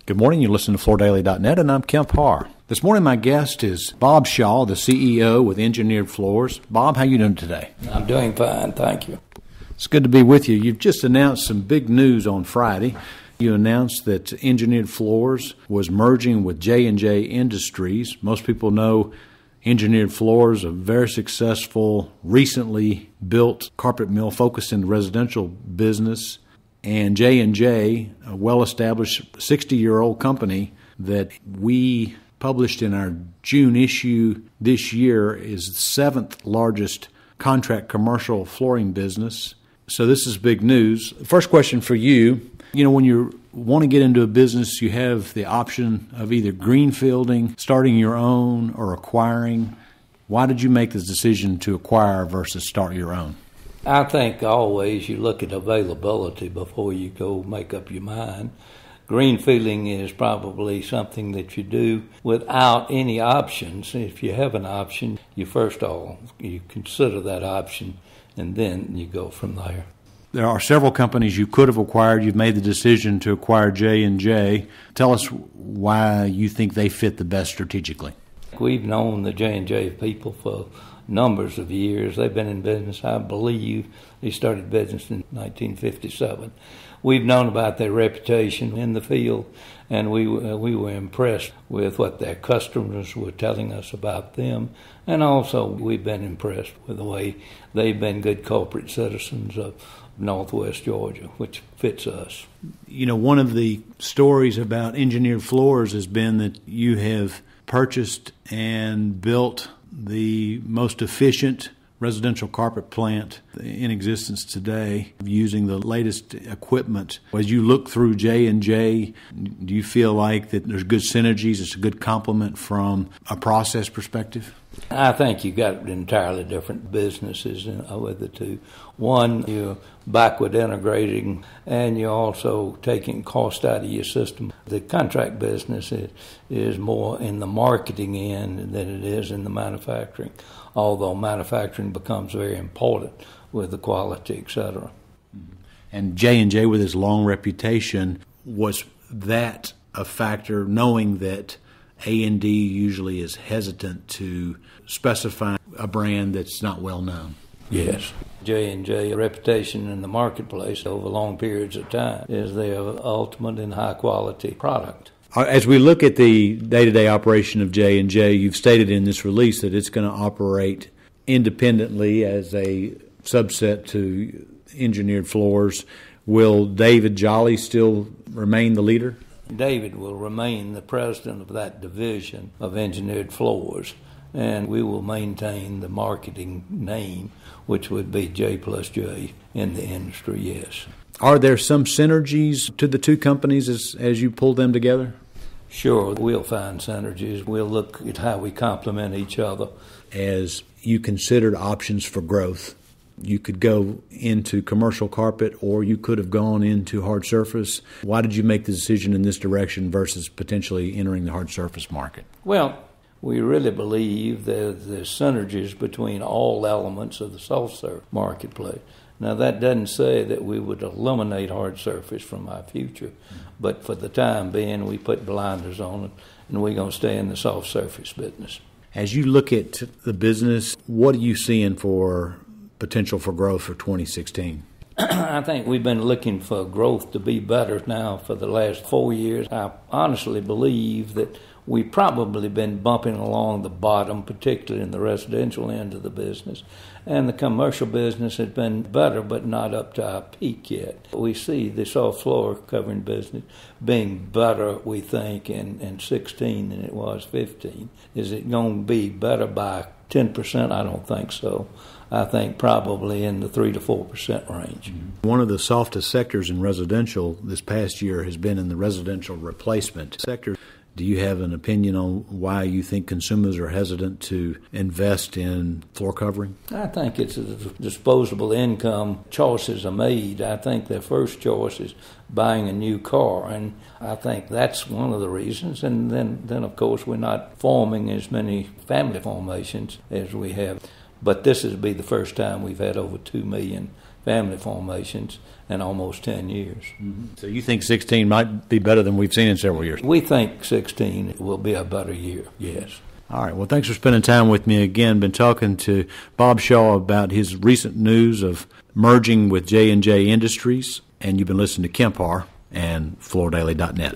Good morning. You're listening to FloorDaily.net, and I'm Kemp Harr. This morning, my guest is Bob Shaw, the CEO with Engineered Floors. Bob, how you doing today? I'm doing fine, thank you. It's good to be with you. You've just announced some big news on Friday. You announced that Engineered Floors was merging with J+J Industries. Most people know Engineered Floors, a very successful, recently built carpet mill focused in the residential business. And J+J, a well-established 60-year-old company that we published in our June issue this year, is the seventh largest contract commercial flooring business. So this is big news. First question for you, when you want to get into a business, you have the option of either greenfielding, starting your own, or acquiring. Why did you make this decision to acquire versus start your own? I think always you look at availability before you go make up your mind. Greenfielding is probably something that you do without any options. If you have an option, you consider that option, and then you go from there. There are several companies you could have acquired. You've made the decision to acquire J+J. Tell us why you think they fit the best strategically. We've known the J+J people for numbers of years. They've been in business, I believe, they started business in 1957. We've known about their reputation in the field, and we were impressed with what their customers were telling us about them, and also we've been impressed with the way they've been good corporate citizens of Northwest Georgia, which fits us. One of the stories about Engineered Floors has been that you have purchased and built the most efficient residential carpet plant in existence today using the latest equipment. As you look through J+J, do you feel like that there's good synergies, it's a good complement from a process perspective? I think you've got entirely different businesses with the two. One, you're backward integrating, and you're also taking cost out of your system. The contract business is more in the marketing end than it is in the manufacturing, although manufacturing becomes very important with the quality, et cetera. And J+J, with its long reputation, was that a factor, knowing that A&D usually is hesitant to specify a brand that's not well known? Yes. J+J reputation in the marketplace over long periods of time is their ultimate and high quality product. As we look at the day-to-day operation of J+J, you've stated in this release that it's going to operate independently as a subset to Engineered Floors. Will David Jolly still remain the leader? David will remain the president of that division of Engineered Floors, and we will maintain the marketing name, which would be J+J in the industry, yes. Are there some synergies to the two companies as you pull them together? Sure, we'll find synergies. We'll look at how we complement each other. As you considered options for growth, you could go into commercial carpet or you could have gone into hard surface. Why did you make the decision in this direction versus potentially entering the hard surface market? Well, we really believe that there's synergies between all elements of the soft surface marketplace. Now, that doesn't say that we would eliminate hard surface from our future, but for the time being, we put blinders on it, and we're going to stay in the soft surface business. As you look at the business, what are you seeing for potential for growth for 2016? I think we've been looking for growth to be better now for the last 4 years. I honestly believe that we've probably been bumping along the bottom, particularly in the residential end of the business. And the commercial business has been better, but not up to our peak yet. We see the soft floor covering business being better, we think, in 16 than it was 15. Is it going to be better by 10%? I don't think so. I think probably in the 3 to 4% range. One of the softest sectors in residential this past year has been in the residential replacement sector. Do you have an opinion on why you think consumers are hesitant to invest in floor covering? I think it's a disposable income choices are made. I think their first choice is buying a new car, and I think that's one of the reasons. And then of course, we're not forming as many family formations as we have. But this will be the first time we've had over 2 million family formations in almost 10 years. So you think 16 might be better than we've seen in several years? We think 16 will be a better year, yes. All right. Well, thanks for spending time with me again. Been talking to Bob Shaw about his recent news of merging with J+J Industries, and you've been listening to Kemp Harr and FloorDaily.net.